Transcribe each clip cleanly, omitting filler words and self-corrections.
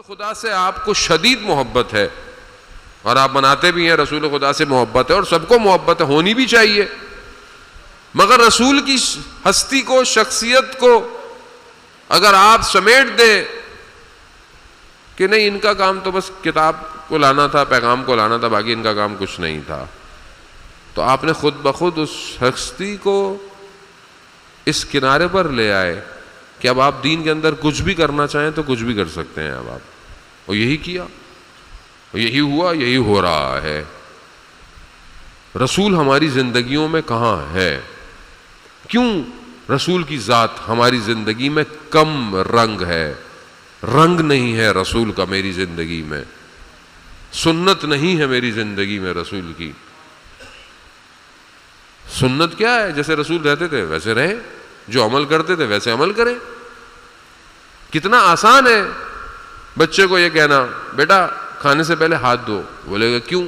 خدا سے آپ کو شدید محبت ہے اور آپ مناتے بھی ہیں رسول خدا سے محبت ہے، اور سب کو محبت ہونی بھی چاہیے، مگر رسول کی ہستی کو، شخصیت کو اگر آپ سمیٹ دیں کہ نہیں ان کا کام تو بس کتاب کو لانا تھا، پیغام کو لانا تھا، باقی ان کا کام کچھ نہیں تھا، تو آپ نے خود بخود اس ہستی کو اس کنارے پر لے آئے کہ اب آپ دین کے اندر کچھ بھی کرنا چاہیں تو کچھ بھی کر سکتے ہیں اب آپ، اور یہی کیا، یہی ہوا، یہی ہو رہا ہے۔ رسول ہماری زندگیوں میں کہاں ہے؟ کیوں رسول کی ذات ہماری زندگی میں کم رنگ ہے؟ رنگ نہیں ہے رسول کا میری زندگی میں، سنت نہیں ہے میری زندگی میں رسول کی۔ سنت کیا ہے؟ جیسے رسول رہتے تھے ویسے رہیں، جو عمل کرتے تھے ویسے عمل کریں۔ کتنا آسان ہے بچے کو یہ کہنا بیٹا کھانے سے پہلے ہاتھ دھو، بولے گا کیوں؟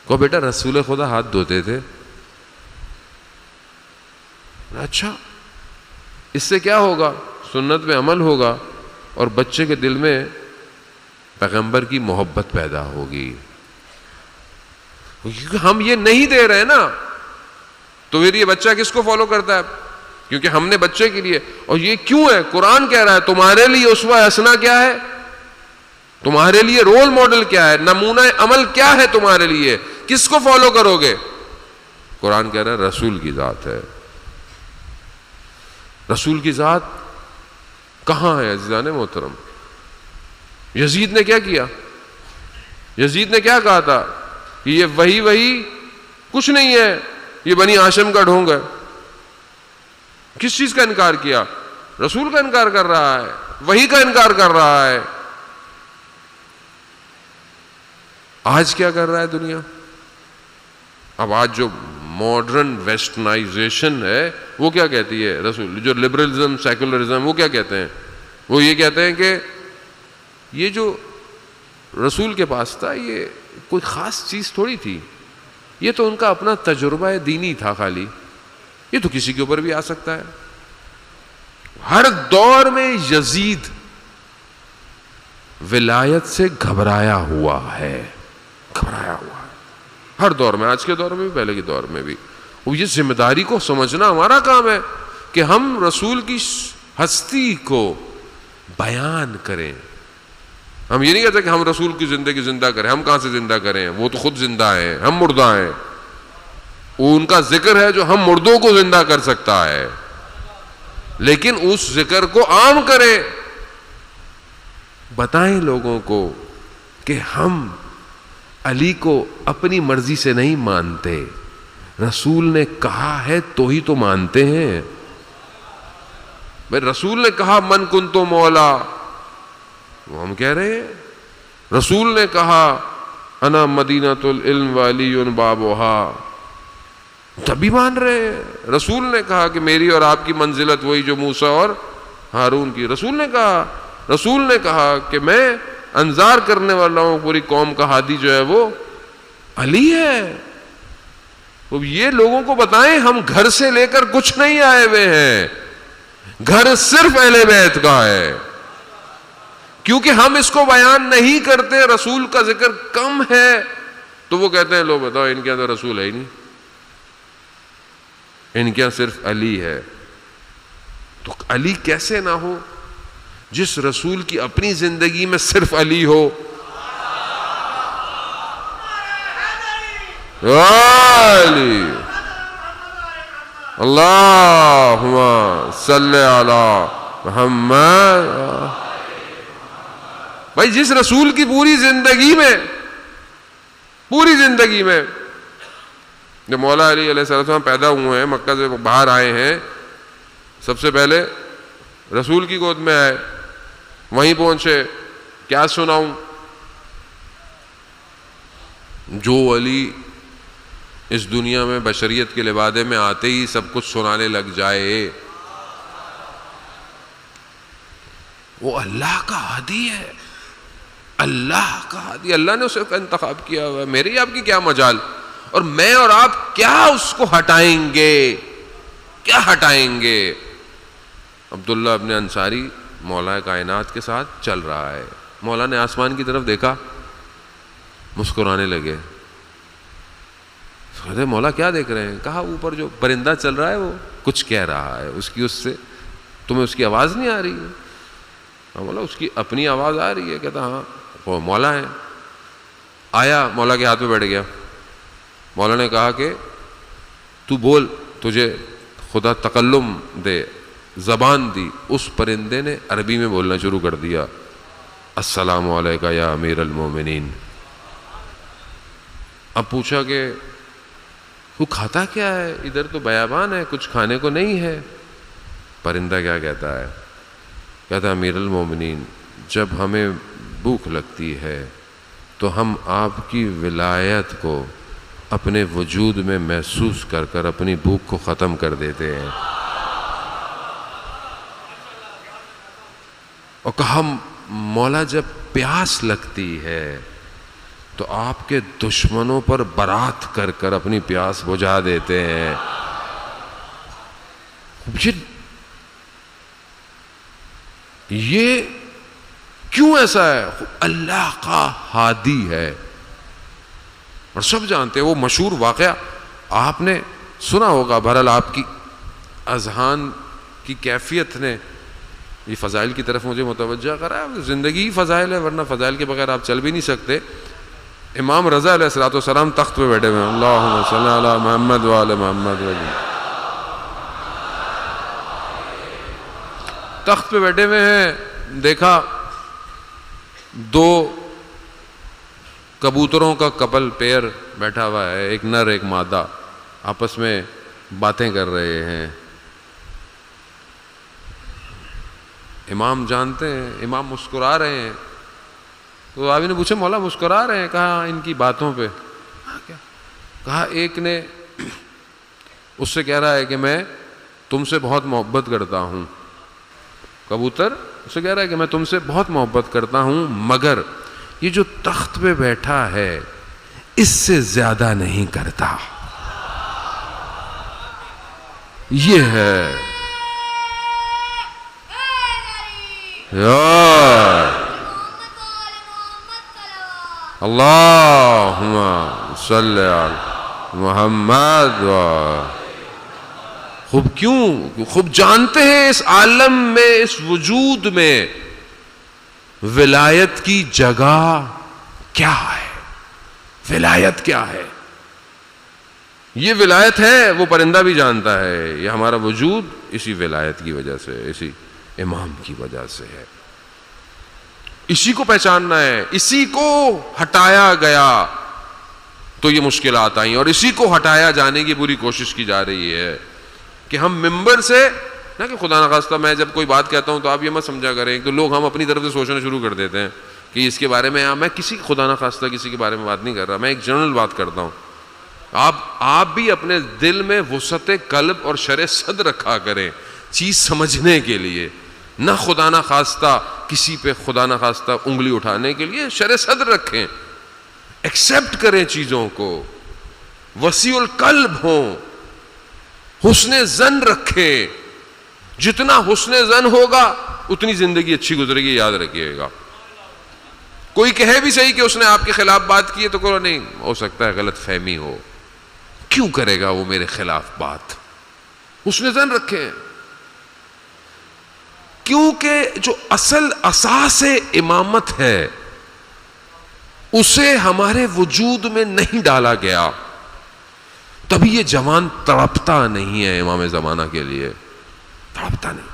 کہو بیٹا رسول خدا ہاتھ دھوتے تھے۔ اچھا اس سے کیا ہوگا؟ سنت میں عمل ہوگا اور بچے کے دل میں پیغمبر کی محبت پیدا ہوگی۔ کیونکہ ہم یہ نہیں دے رہے نا، تو پھر یہ بچہ کس کو فالو کرتا ہے؟ کیونکہ ہم نے بچے کے لیے، اور یہ کیوں ہے؟ قرآن کہہ رہا ہے تمہارے لیے اسوہ حسنہ کیا ہے، تمہارے لیے رول ماڈل کیا ہے، نمونہ عمل کیا ہے تمہارے لیے، کس کو فالو کرو گے؟ قرآن کہہ رہا ہے رسول کی ذات ہے۔ رسول کی ذات کہاں ہے عزیزان محترم؟ یزید نے کیا کیا؟ یزید نے کیا کہا تھا کہ یہ وہی کچھ نہیں ہے، یہ بنی ہاشم کا ڈھونگ ہے۔ کس چیز کا انکار کیا؟ رسول کا انکار کر رہا ہے، وہی کا انکار کر رہا ہے۔ آج کیا کر رہا ہے دنیا؟ اب آج جو ماڈرن ویسٹرنائزیشن ہے وہ کیا کہتی ہے؟ رسول جو لبرلزم، سیکولرزم، وہ کیا کہتے ہیں؟ وہ یہ کہتے ہیں کہ یہ جو رسول کے پاس تھا یہ کوئی خاص چیز تھوڑی تھی، یہ تو ان کا اپنا تجربہ دینی تھا خالی، یہ تو کسی کے اوپر بھی آ سکتا ہے۔ ہر دور میں یزید ولایت سے گھبرایا ہوا ہے، گھبرایا ہوا ہے ہر دور میں، آج کے دور میں بھی، پہلے کے دور میں بھی۔ وہ یہ ذمہ داری کو سمجھنا ہمارا کام ہے کہ ہم رسول کی ہستی کو بیان کریں۔ ہم یہ نہیں کہتے کہ ہم رسول کی زندگی زندہ کریں، ہم کہاں سے زندہ کریں، وہ تو خود زندہ ہیں، ہم مردہ ہیں۔ وہ ان کا ذکر ہے جو ہم مردوں کو زندہ کر سکتا ہے، لیکن اس ذکر کو عام کریں، بتائیں لوگوں کو کہ ہم علی کو اپنی مرضی سے نہیں مانتے، رسول نے کہا ہے تو ہی تو مانتے ہیں۔ بھائی رسول نے کہا من کنتو مولا، وہ ہم کہہ رہے ہیں۔ رسول نے کہا انا مدینۃ العلم وعلی بابھا، تبھی مان رہے ہیں۔ رسول نے کہا کہ میری اور آپ کی منزلت وہی جو موسیٰ اور ہارون کی، رسول نے کہا کہ میں انذار کرنے والا ہوں، پوری قوم کا ہادی جو ہے وہ علی ہے۔ تو یہ لوگوں کو بتائیں ہم گھر سے لے کر کچھ نہیں آئے ہوئے ہیں، گھر صرف اہل بیت کا ہے۔ کیونکہ ہم اس کو بیان نہیں کرتے، رسول کا ذکر کم ہے، تو وہ کہتے ہیں لو بتاؤ ان کے اندر رسول ہے ہی نہیں، ان کے یہاں صرف علی ہے۔ تو علی کیسے نہ ہو جس رسول کی اپنی زندگی میں صرف علی ہو؟ علی اللہم صلی علی محمد۔ بھائی جس رسول کی پوری زندگی میں جب مولا علی علیہ السلام پیدا ہوئے ہیں، مکہ سے باہر آئے ہیں، سب سے پہلے رسول کی گود میں آئے، وہیں پہنچے، کیا سناؤں؟ جو علی اس دنیا میں بشریت کے لبادے میں آتے ہی سب کچھ سنانے لگ جائے، وہ اللہ کا ہادی ہے، اللہ کا ہادی، اللہ نے اسے انتخاب کیا ہوا ہے، میری آپ کی کیا مجال؟ اور میں اور آپ کیا اس کو ہٹائیں گے؟ کیا ہٹائیں گے؟ عبداللہ ابن انصاری مولا کائنات کے ساتھ چل رہا ہے، مولا نے آسمان کی طرف دیکھا, مسکرانے لگے. کہتے مولا کیا دیکھ رہے ہیں؟ کہا اوپر جو پرندہ چل رہا ہے وہ کچھ کہہ رہا ہے, اس سے تمہیں اس کی آواز نہیں آ رہی ہے؟ مولا اس کی اپنی آواز آ رہی ہے. کہتا ہاں وہ مولا ہے. آیا مولا کے ہاتھ میں بیٹھ گیا. مولا نے کہا کہ تو بول, تجھے خدا تکلم دے, زبان دی. اس پرندے نے عربی میں بولنا شروع کر دیا, السلام علیکہ یا امیر المومنین. اب پوچھا کہ تو کھاتا کیا ہے؟ ادھر تو بیابان ہے, کچھ کھانے کو نہیں ہے. پرندہ کیا کہتا ہے؟ کہتا امیر المومنین, جب ہمیں بھوک لگتی ہے تو ہم آپ کی ولایت کو اپنے وجود میں محسوس کر کر اپنی بھوک کو ختم کر دیتے ہیں. اور کہا مولا جب پیاس لگتی ہے تو آپ کے دشمنوں پر برات کر کر اپنی پیاس بجھا دیتے ہیں. یہ کیوں ایسا ہے؟ اللہ کا ہادی ہے. اور سب جانتے ہیں وہ مشہور واقعہ, آپ نے سنا ہوگا. بہرحال آپ کی اذہان کی کیفیت نے یہ فضائل کی طرف مجھے متوجہ کرا. زندگی ہی فضائل ہے, ورنہ فضائل کے بغیر آپ چل بھی نہیں سکتے. امام رضا علیہ الصلوۃ والسلام تخت پہ بیٹھے ہوئے ہیں, اللہم صلی علی محمد وعلی محمد. تخت پہ بیٹھے ہوئے ہیں, دیکھا دو کبوتروں کا کپل پیئر بیٹھا ہوا ہے, ایک نر ایک مادہ, آپس میں باتیں کر رہے ہیں. امام جانتے ہیں, امام مسکرا رہے ہیں. تو آبی نے پوچھا مولا مسکرا رہے ہیں؟ کہا ان کی باتوں پہ. کہا ایک نے اس سے کہہ رہا ہے کہ میں تم سے بہت محبت کرتا ہوں. کبوتر اس سے کہہ رہا ہے کہ میں تم سے بہت محبت کرتا ہوں, مگر یہ جو تخت پہ بیٹھا ہے اس سے زیادہ نہیں کرتا. یہ ہے اللہم صلی علی محمد. خوب کیوں خوب جانتے ہیں اس عالم میں, اس وجود میں ولایت کی جگہ کیا ہے, ولایت کیا ہے. یہ ولایت ہے, وہ پرندہ بھی جانتا ہے. یہ ہمارا وجود اسی ولایت کی وجہ سے, اسی امام کی وجہ سے ہے. اسی کو پہچاننا ہے. اسی کو ہٹایا گیا تو یہ مشکلات آئیں, اور اسی کو ہٹایا جانے کی پوری کوشش کی جا رہی ہے کہ ہم ممبر سے نہ, کہ خدا نخواستہ میں جب کوئی بات کہتا ہوں تو آپ یہ مت سمجھا کریں کہ لوگ ہم اپنی طرف سے سوچنا شروع کر دیتے ہیں کہ اس کے بارے میں, میں کسی خدا نخواستہ کسی کے بارے میں بات نہیں کر رہا, میں ایک جنرل بات کرتا ہوں. آپ بھی اپنے دل میں وسعت قلب اور شرح صدر رکھا کریں چیز سمجھنے کے لیے, نہ خدا نخواستہ کسی پہ خدا نخواستہ انگلی اٹھانے کے لیے. شرح صدر رکھیں, ایکسیپٹ کریں چیزوں کو, وسیع القلب ہوں, حسن زن رکھیں. جتنا حسن زن ہوگا اتنی زندگی اچھی گزرے گی, یاد رکھیے گا. کوئی کہے بھی صحیح کہ اس نے آپ کے خلاف بات کی ہے تو کوئی نہیں, ہو سکتا ہے غلط فہمی ہو, کیوں کرے گا وہ میرے خلاف بات. حسن زن رکھیں, کیونکہ جو اصل اساس امامت ہے اسے ہمارے وجود میں نہیں ڈالا گیا, تبھی یہ جوان تڑپتا نہیں ہے امام زمانہ کے لیے, تڑپتا نہیں.